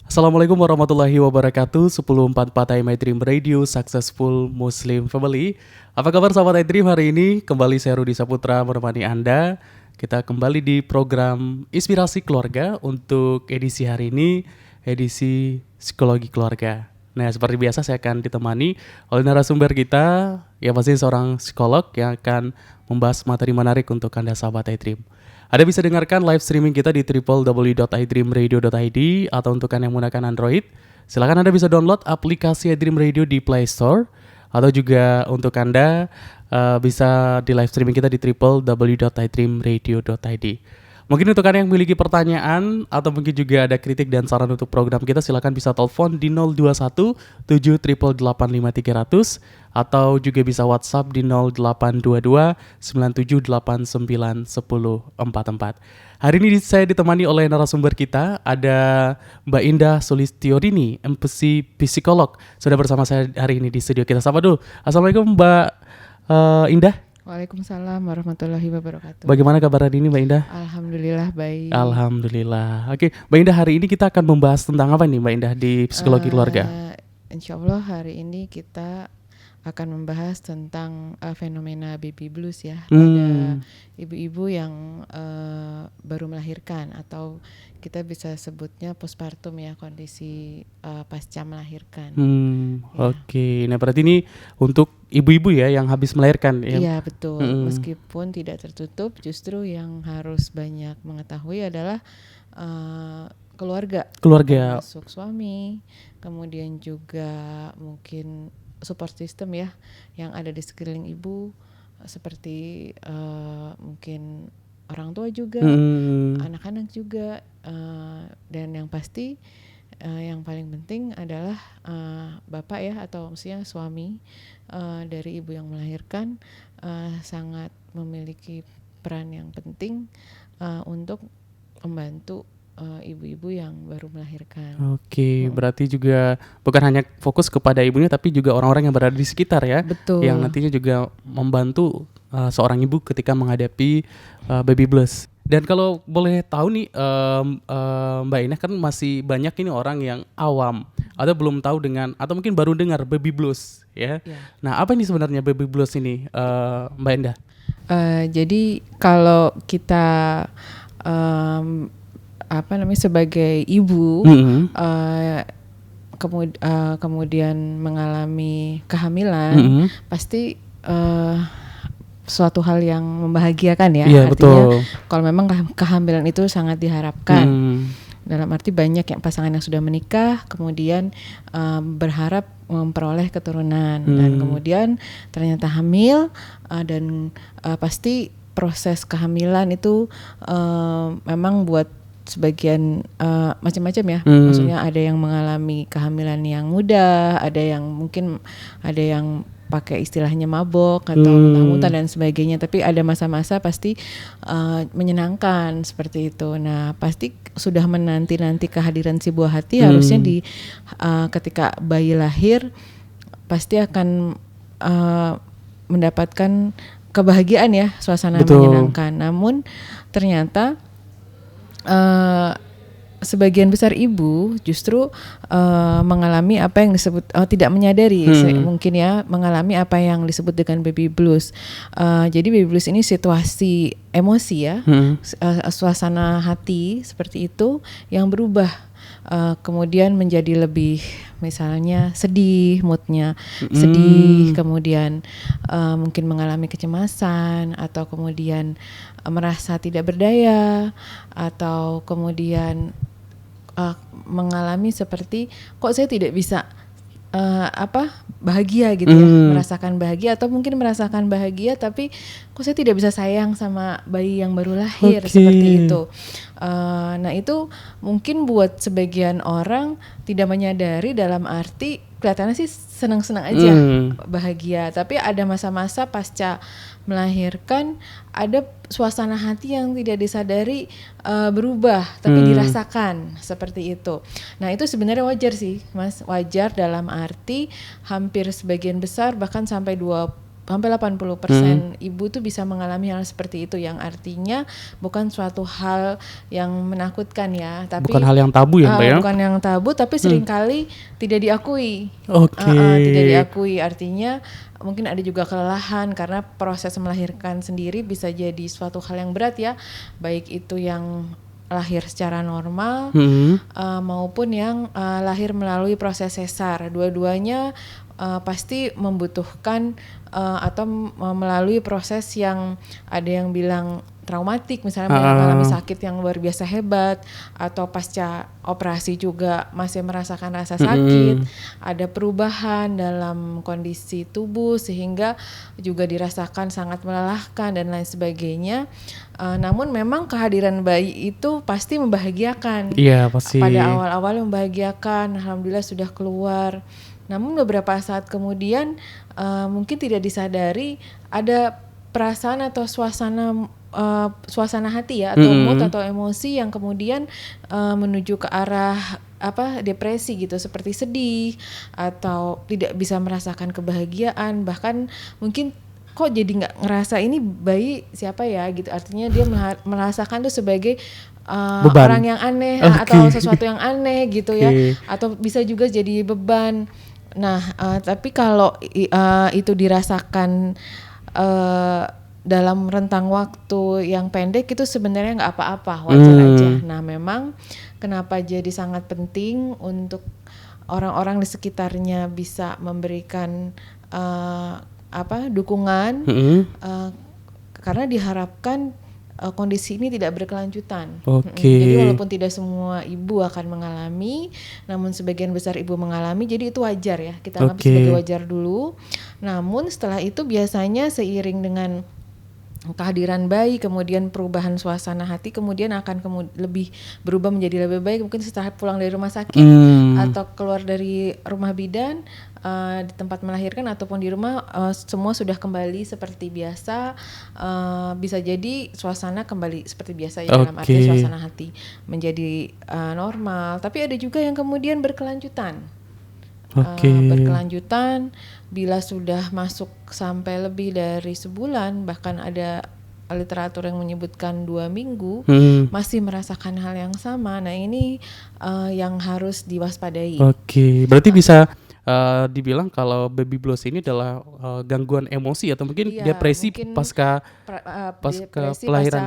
Assalamualaikum warahmatullahi wabarakatuh. 1044 My Dream Radio, Successful Muslim Family. Apa kabar sahabat iDream hari ini? Kembali saya Rudi Saputra menemani Anda. Kita kembali di program Inspirasi Keluarga untuk edisi hari ini, edisi Psikologi Keluarga. Nah, seperti biasa saya akan ditemani oleh narasumber kita, yang pasti seorang psikolog yang akan membahas materi menarik untuk Anda sahabat iDream. Anda bisa dengarkan live streaming kita di www.idreamradio.id atau untuk Anda yang menggunakan Android, silakan Anda bisa download aplikasi iDream Radio di Play Store, atau juga untuk Anda bisa di live streaming kita di www.idreamradio.id. Mungkin untuk Anda yang memiliki pertanyaan atau mungkin juga ada kritik dan saran untuk program kita, silakan bisa telepon di 021 7885300 atau juga bisa WhatsApp di 0822 97891044. Hari ini saya ditemani oleh narasumber kita, ada Mbak Indah Solistiorini, empati psikolog. Sudah bersama saya hari ini di studio kita. Sapa dulu. Assalamualaikum Mbak Indah. Waalaikumsalam warahmatullahi wabarakatuh. Bagaimana kabar hari ini Mbak Indah? Alhamdulillah baik. Alhamdulillah. Oke, Mbak Indah, hari ini kita akan membahas tentang apa nih Mbak Indah di psikologi keluarga? Insyaallah hari ini kita akan membahas tentang fenomena baby blues ya, pada ibu-ibu yang baru melahirkan, atau kita bisa sebutnya postpartum ya, kondisi pasca melahirkan. Ya. Oke. Nah berarti ini untuk ibu-ibu ya yang habis melahirkan ya? Iya betul. Meskipun tidak tertutup, justru yang harus banyak mengetahui adalah keluarga, termasuk suami, kemudian juga mungkin support system ya yang ada di sekeliling ibu, seperti mungkin orang tua juga, anak-anak juga, dan yang pasti yang paling penting adalah bapak ya, atau maksudnya suami dari ibu yang melahirkan sangat memiliki peran yang penting untuk membantu ibu-ibu yang baru melahirkan. Oke, berarti juga bukan hanya fokus kepada ibunya, tapi juga orang-orang yang berada di sekitar ya. Betul. Yang nantinya juga membantu seorang ibu ketika menghadapi baby blues. Dan kalau boleh tahu nih Mbak Indah, kan masih banyak ini orang yang awam atau belum tahu dengan, atau mungkin baru dengar baby blues ya. Nah apa ini sebenarnya baby blues ini Mbak Indah? Jadi kalau kita sebagai ibu kemudian mengalami kehamilan, pasti suatu hal yang membahagiakan ya. Iya, artinya betul. Kalau memang kehamilan itu sangat diharapkan, dalam arti banyak yang pasangan yang sudah menikah kemudian berharap memperoleh keturunan, dan kemudian ternyata hamil, dan pasti proses kehamilan itu memang buat sebagian macam-macam ya. Maksudnya ada yang mengalami kehamilan yang mudah, ada yang pakai istilahnya mabok atau muntah-muntah dan sebagainya. Tapi ada masa-masa pasti menyenangkan seperti itu. Nah pasti sudah menanti-nanti kehadiran si buah hati. Harusnya ketika bayi lahir pasti akan mendapatkan kebahagiaan ya, suasana menyenangkan. Namun ternyata sebagian besar ibu justru mengalami apa yang disebut tidak menyadari, mungkin ya, mengalami apa yang disebut dengan baby blues. Jadi baby blues ini situasi emosi ya, suasana hati seperti itu yang berubah, kemudian menjadi lebih, misalnya sedih, moodnya sedih, kemudian mungkin mengalami kecemasan, atau kemudian merasa tidak berdaya, atau kemudian mengalami seperti kok saya tidak bisa bahagia gitu ya, merasakan bahagia, atau mungkin merasakan bahagia tapi kok saya tidak bisa sayang sama bayi yang baru lahir, seperti itu. Nah itu mungkin buat sebagian orang tidak menyadari, dalam arti kelihatannya sih senang-senang aja, bahagia, tapi ada masa-masa pasca melahirkan ada suasana hati yang tidak disadari berubah, tapi dirasakan seperti itu. Nah itu sebenarnya wajar sih Mas, wajar dalam arti hampir sebagian besar, bahkan sampai sampai 80% ibu tuh bisa mengalami hal seperti itu, yang artinya bukan suatu hal yang menakutkan ya, tapi Bukan hal yang tabu ya Mbak ya? bukan yang tabu, tapi seringkali tidak diakui. Oke. Tidak diakui, artinya mungkin ada juga kelelahan karena proses melahirkan sendiri bisa jadi suatu hal yang berat ya, baik itu yang lahir secara normal maupun yang lahir melalui proses sesar. Dua-duanya pasti membutuhkan atau melalui proses yang ada yang bilang traumatik, misalnya mengalami sakit yang luar biasa hebat, atau pasca operasi juga masih merasakan rasa sakit, ada perubahan dalam kondisi tubuh sehingga juga dirasakan sangat melelahkan dan lain sebagainya. Namun memang kehadiran bayi itu pasti membahagiakan. Iya, pasti. Pada awal-awal membahagiakan, alhamdulillah sudah keluar. Namun beberapa saat kemudian mungkin tidak disadari ada perasaan atau suasana hati ya, atau mood atau emosi yang kemudian menuju ke arah depresi gitu, seperti sedih atau tidak bisa merasakan kebahagiaan, bahkan mungkin kok jadi nggak ngerasa ini bayi siapa ya gitu, artinya dia merasakan tuh sebagai orang yang aneh atau sesuatu yang aneh gitu ya, atau bisa juga jadi beban. Nah, tapi kalau itu dirasakan dalam rentang waktu yang pendek itu sebenarnya nggak apa-apa, wajar aja. Nah, memang kenapa jadi sangat penting untuk orang-orang di sekitarnya bisa memberikan dukungan, karena diharapkan kondisi ini tidak berkelanjutan. Jadi walaupun tidak semua ibu akan mengalami, namun sebagian besar ibu mengalami, jadi itu wajar ya, kita anggap sebagai wajar dulu. Namun setelah itu biasanya seiring dengan kehadiran bayi, kemudian perubahan suasana hati, kemudian akan lebih berubah menjadi lebih baik, mungkin setelah pulang dari rumah sakit atau keluar dari rumah bidan, di tempat melahirkan ataupun di rumah, semua sudah kembali seperti biasa. Bisa jadi suasana kembali seperti biasa ya, dalam arti suasana hati menjadi normal. Tapi ada juga yang kemudian berkelanjutan. Berkelanjutan bila sudah masuk sampai lebih dari sebulan, bahkan ada literatur yang menyebutkan 2 minggu masih merasakan hal yang sama. Nah, ini yang harus diwaspadai. Berarti bisa dibilang kalau baby blues ini adalah gangguan emosi atau mungkin depresi pasca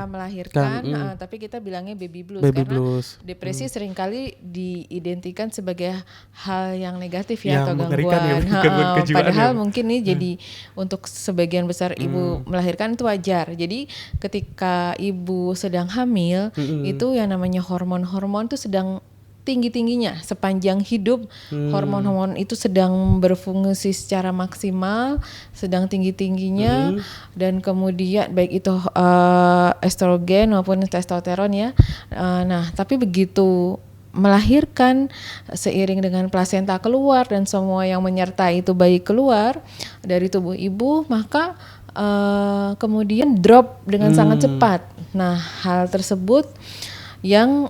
melahirkan, tapi kita bilangnya baby blues karena depresi seringkali diidentikan sebagai hal yang negatif ya, atau gangguan. Padahal mungkin ini jadi untuk sebagian besar ibu melahirkan itu wajar. Jadi ketika ibu sedang hamil, itu yang namanya hormon-hormon itu sedang tinggi-tingginya sepanjang hidup. Hormon-hormon itu sedang berfungsi secara maksimal, sedang tinggi-tingginya, dan kemudian baik itu estrogen maupun testosteron ya. Nah, tapi begitu melahirkan, seiring dengan plasenta keluar dan semua yang menyertai itu bayi keluar dari tubuh ibu, maka kemudian drop dengan sangat cepat. Nah, hal tersebut yang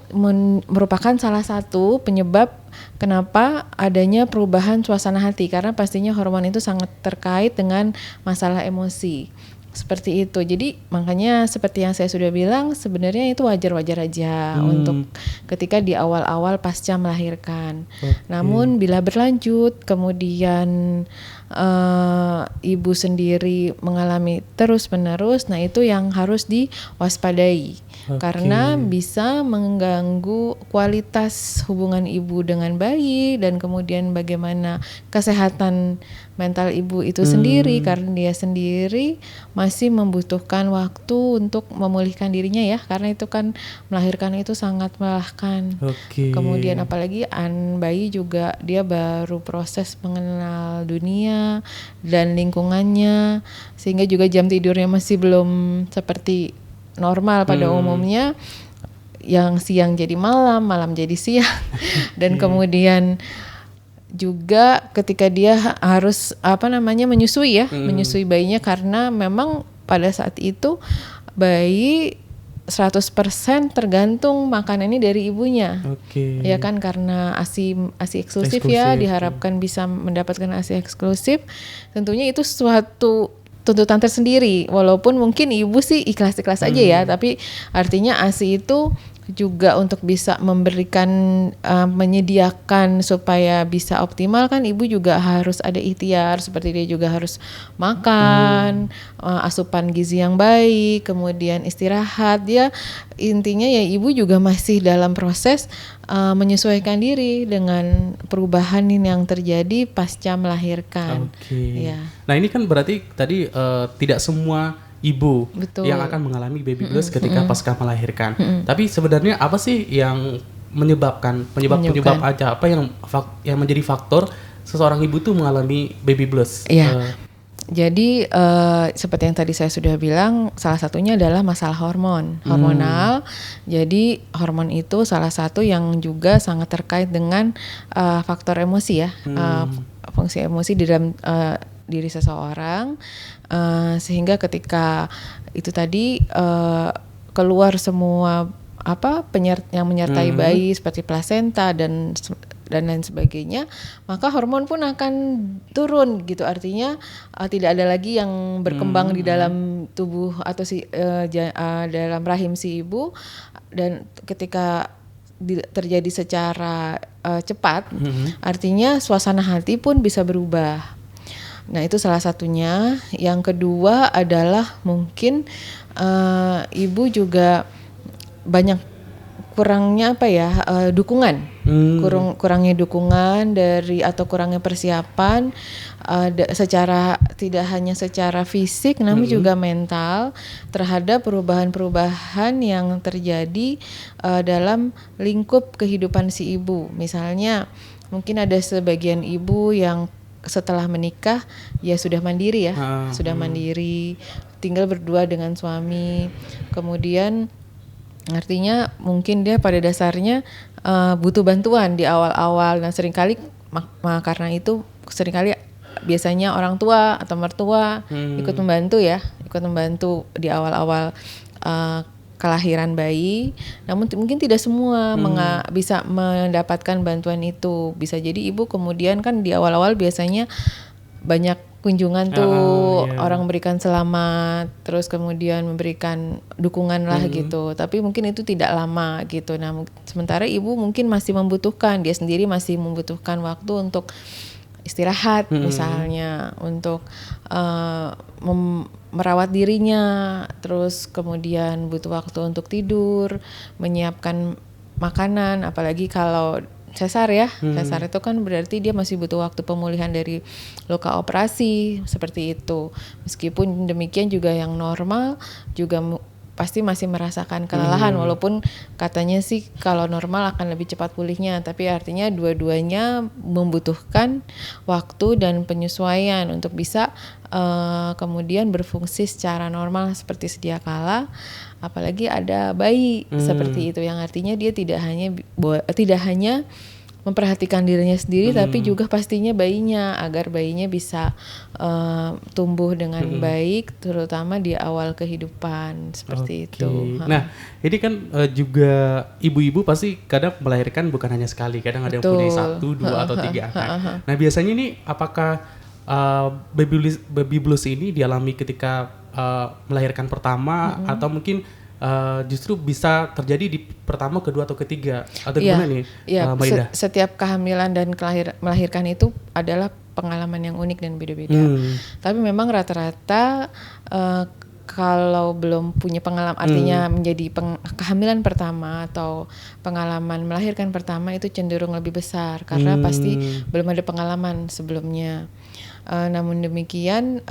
merupakan salah satu penyebab kenapa adanya perubahan suasana hati, karena pastinya hormon itu sangat terkait dengan masalah emosi. Seperti itu. Jadi makanya seperti yang saya sudah bilang, sebenarnya itu wajar-wajar aja untuk ketika di awal-awal pasca melahirkan. Namun bila berlanjut, kemudian ibu sendiri mengalami terus-menerus, nah itu yang harus diwaspadai. Karena bisa mengganggu kualitas hubungan ibu dengan bayi, dan kemudian bagaimana kesehatan mental ibu itu sendiri, karena dia sendiri masih membutuhkan waktu untuk memulihkan dirinya ya, karena itu kan melahirkan itu sangat melelahkan. Kemudian apalagi bayi juga dia baru proses mengenal dunia dan lingkungannya, sehingga juga jam tidurnya masih belum seperti normal pada umumnya, yang siang jadi malam, malam jadi siang. Dan kemudian juga ketika dia harus menyusui ya, menyusui bayinya, karena memang pada saat itu bayi 100% tergantung makanannya dari ibunya. Ya kan, karena ASI eksklusif ya, diharapkan bisa mendapatkan ASI eksklusif. Tentunya itu suatu tuntutan tersendiri, walaupun mungkin ibu sih ikhlas-ikhlas aja ya, tapi artinya ASI itu juga untuk bisa memberikan menyediakan supaya bisa optimal kan ibu juga harus ada ikhtiar, seperti dia juga harus makan, asupan gizi yang baik, kemudian istirahat. Dia intinya ya ibu juga masih dalam proses menyesuaikan diri dengan perubahan yang terjadi pasca melahirkan. Oke. Ya. Nah ini kan berarti tadi tidak semua ibu Betul. yang akan mengalami baby blues ketika pasca melahirkan. Tapi sebenarnya apa sih yang menyebabkan penyebab aja apa yang menjadi faktor seseorang ibu tuh mengalami baby blues? Iya. Jadi seperti yang tadi saya sudah bilang, salah satunya adalah masalah hormonal. Jadi hormon itu salah satu yang juga sangat terkait dengan faktor emosi ya, fungsi emosi di dalam diri seseorang, sehingga ketika itu tadi keluar semua yang menyertai bayi seperti plasenta dan lain sebagainya, maka hormon pun akan turun gitu. Artinya tidak ada lagi yang berkembang di dalam tubuh atau dalam rahim si ibu, dan ketika terjadi secara cepat, artinya suasana hati pun bisa berubah. Nah itu salah satunya. Yang kedua adalah mungkin ibu juga banyak kurangnya dukungan, kurangnya dukungan atau kurangnya persiapan secara tidak hanya secara fisik namun juga mental terhadap perubahan-perubahan yang terjadi dalam lingkup kehidupan si ibu. Misalnya mungkin ada sebagian ibu yang setelah menikah ya sudah mandiri ya, sudah mandiri, tinggal berdua dengan suami. Kemudian artinya mungkin dia pada dasarnya butuh bantuan di awal-awal. Nah seringkali karena itu seringkali biasanya orang tua atau mertua ikut membantu di awal-awal kelahiran bayi. Namun mungkin tidak semua bisa mendapatkan bantuan itu. Bisa jadi ibu kemudian kan di awal-awal biasanya banyak kunjungan tuh, orang memberikan selamat, terus kemudian memberikan dukungan lah gitu. Tapi mungkin itu tidak lama gitu. Nah sementara ibu mungkin masih membutuhkan, dia sendiri masih membutuhkan waktu untuk istirahat misalnya, untuk merawat dirinya, terus kemudian butuh waktu untuk tidur, menyiapkan makanan, apalagi kalau sesar ya. Sesar itu kan berarti dia masih butuh waktu pemulihan dari luka operasi seperti itu. Meskipun demikian juga yang normal juga pasti masih merasakan kelelahan, walaupun katanya sih kalau normal akan lebih cepat pulihnya, tapi artinya dua-duanya membutuhkan waktu dan penyesuaian untuk bisa kemudian berfungsi secara normal seperti sedia kala. Apalagi ada bayi seperti itu, yang artinya dia tidak hanya memperhatikan dirinya sendiri, tapi juga pastinya bayinya, agar bayinya bisa tumbuh dengan baik, terutama di awal kehidupan seperti itu. Nah, ini kan juga ibu-ibu pasti kadang melahirkan bukan hanya sekali, kadang ada yang punya 1, 2 atau 3 anak. Nah, biasanya ini apakah baby blues ini dialami ketika melahirkan pertama atau mungkin justru bisa terjadi di pertama, kedua atau ketiga atau gimana nih? Mbak Indah? Setiap kehamilan dan melahirkan itu adalah pengalaman yang unik dan beda-beda. Tapi memang rata-rata kalau belum punya pengalaman, artinya menjadi kehamilan pertama atau pengalaman melahirkan pertama itu cenderung lebih besar karena pasti belum ada pengalaman sebelumnya. Namun demikian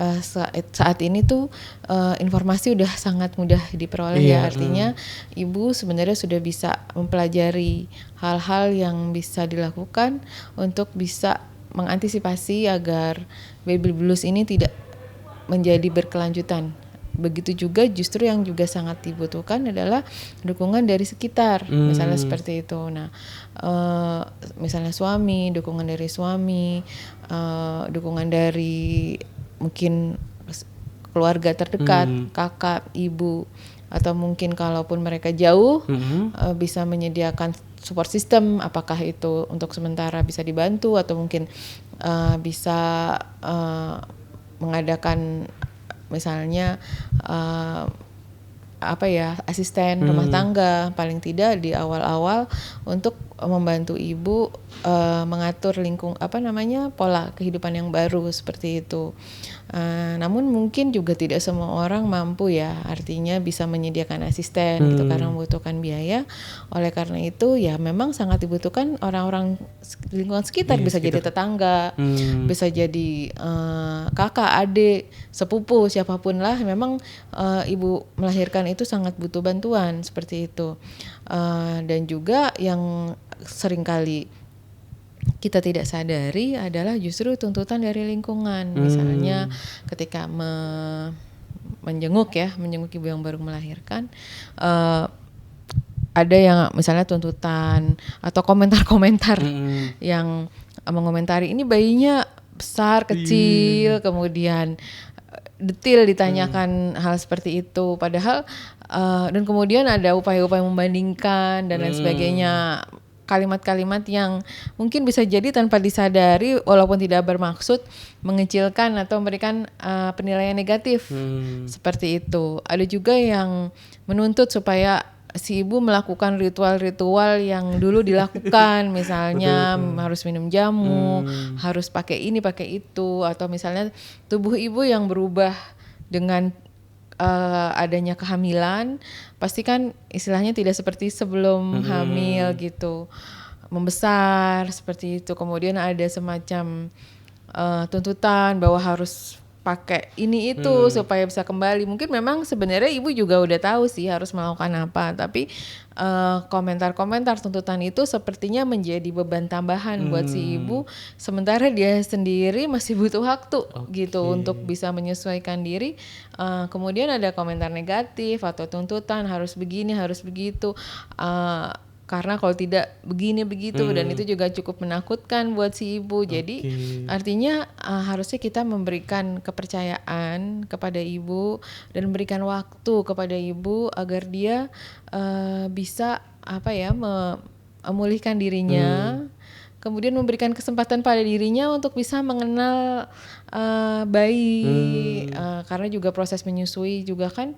saat ini tuh informasi udah sangat mudah diperoleh ya, artinya ibu sebenarnya sudah bisa mempelajari hal-hal yang bisa dilakukan untuk bisa mengantisipasi agar baby blues ini tidak menjadi berkelanjutan. Begitu juga justru yang juga sangat dibutuhkan adalah dukungan dari sekitar, misalnya seperti itu. Nah, misalnya dukungan dari suami, dukungan dari mungkin keluarga terdekat, kakak, ibu, atau mungkin kalaupun mereka jauh bisa menyediakan support system, apakah itu untuk sementara bisa dibantu atau mungkin bisa mengadakan misalnya asisten rumah tangga paling tidak di awal-awal untuk membantu ibu mengatur pola kehidupan yang baru seperti itu. Namun mungkin juga tidak semua orang mampu ya, artinya bisa menyediakan asisten gitu karena membutuhkan biaya. Oleh karena itu ya memang sangat dibutuhkan orang-orang lingkungan sekitar, bisa jadi tetangga, bisa jadi kakak, adik, sepupu, siapapun lah. Memang ibu melahirkan itu sangat butuh bantuan seperti itu. Dan juga yang seringkali kita tidak sadari adalah justru tuntutan dari lingkungan. Misalnya ketika menjenguk ibu yang baru melahirkan, ada yang misalnya tuntutan atau komentar-komentar yang mengomentari ini bayinya besar, kecil, kemudian detail ditanyakan hal seperti itu. Padahal dan kemudian ada upaya-upaya membandingkan dan lain sebagainya. Kalimat-kalimat yang mungkin bisa jadi tanpa disadari walaupun tidak bermaksud mengecilkan atau memberikan penilaian negatif seperti itu. Ada juga yang menuntut supaya si ibu melakukan ritual-ritual yang dulu dilakukan, misalnya harus minum jamu, harus pakai ini pakai itu, atau misalnya tubuh ibu yang berubah dengan adanya kehamilan, pasti kan istilahnya tidak seperti sebelum hamil gitu, membesar seperti itu. Kemudian ada semacam tuntutan bahwa harus pakai ini itu supaya bisa kembali. Mungkin memang sebenarnya ibu juga udah tahu sih harus melakukan apa, tapi komentar-komentar tuntutan itu sepertinya menjadi beban tambahan buat si ibu, sementara dia sendiri masih butuh waktu gitu untuk bisa menyesuaikan diri. Kemudian ada komentar negatif atau tuntutan harus begini, harus begitu. Karena kalau tidak begini begitu, dan itu juga cukup menakutkan buat si ibu. Jadi artinya harusnya kita memberikan kepercayaan kepada ibu dan memberikan waktu kepada ibu agar dia bisa memulihkan dirinya, kemudian memberikan kesempatan pada dirinya untuk bisa mengenal bayi, karena juga proses menyusui juga kan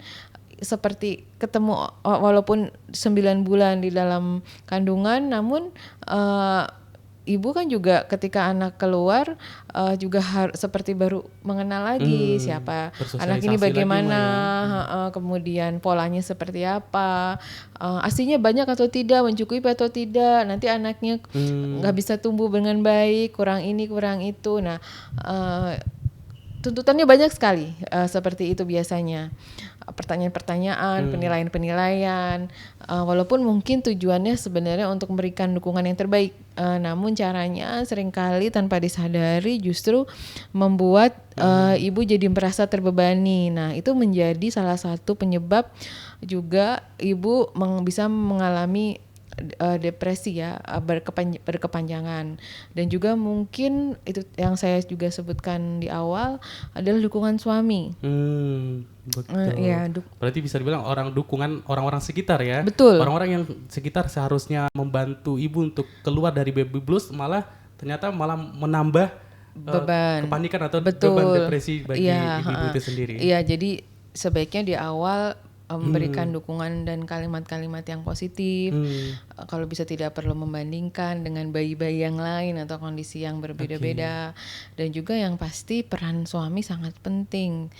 seperti ketemu walaupun 9 bulan di dalam kandungan, namun ibu kan juga ketika anak keluar juga seperti baru mengenal lagi siapa anak ini, bagaimana kemudian polanya seperti apa, asinya banyak atau tidak, mencukupi atau tidak, nanti anaknya nggak bisa tumbuh dengan baik, kurang ini kurang itu. Nah tuntutannya banyak sekali seperti itu biasanya. Pertanyaan-pertanyaan, penilaian-penilaian, walaupun mungkin tujuannya sebenarnya untuk memberikan dukungan yang terbaik, namun caranya seringkali tanpa disadari justru membuat ibu jadi merasa terbebani. Nah itu menjadi salah satu penyebab juga ibu bisa mengalami depresi ya, berkepanjangan. Dan juga mungkin itu yang saya juga sebutkan di awal adalah dukungan suami. Betul. Berarti bisa dibilang orang-orang sekitar ya. Betul. Orang-orang yang sekitar seharusnya membantu ibu untuk keluar dari baby blues, ternyata malah menambah beban kepanikan atau beban depresi bagi ibu itu sendiri. Iya, jadi sebaiknya di awal memberikan dukungan dan kalimat-kalimat yang positif. Kalau bisa tidak perlu membandingkan dengan bayi-bayi yang lain atau kondisi yang berbeda-beda. Dan juga yang pasti peran suami sangat penting.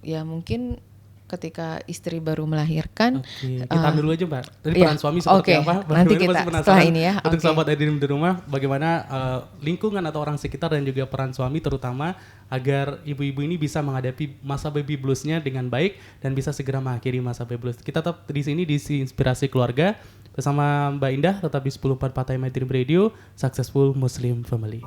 Ya mungkin ketika istri baru melahirkan, kita dulu aja Mbak. Tadi peran suami seperti apa? Nanti kita setelah ini ya. Untuk sahabat Edinim di rumah, bagaimana lingkungan atau orang sekitar dan juga peran suami terutama agar ibu-ibu ini bisa menghadapi masa baby bluesnya dengan baik dan bisa segera mengakhiri masa baby blues. Kita tetap di sini di Inspirasi Keluarga bersama Mbak Indah, tetap di 1044 My Dream Radio, Successful Muslim Family.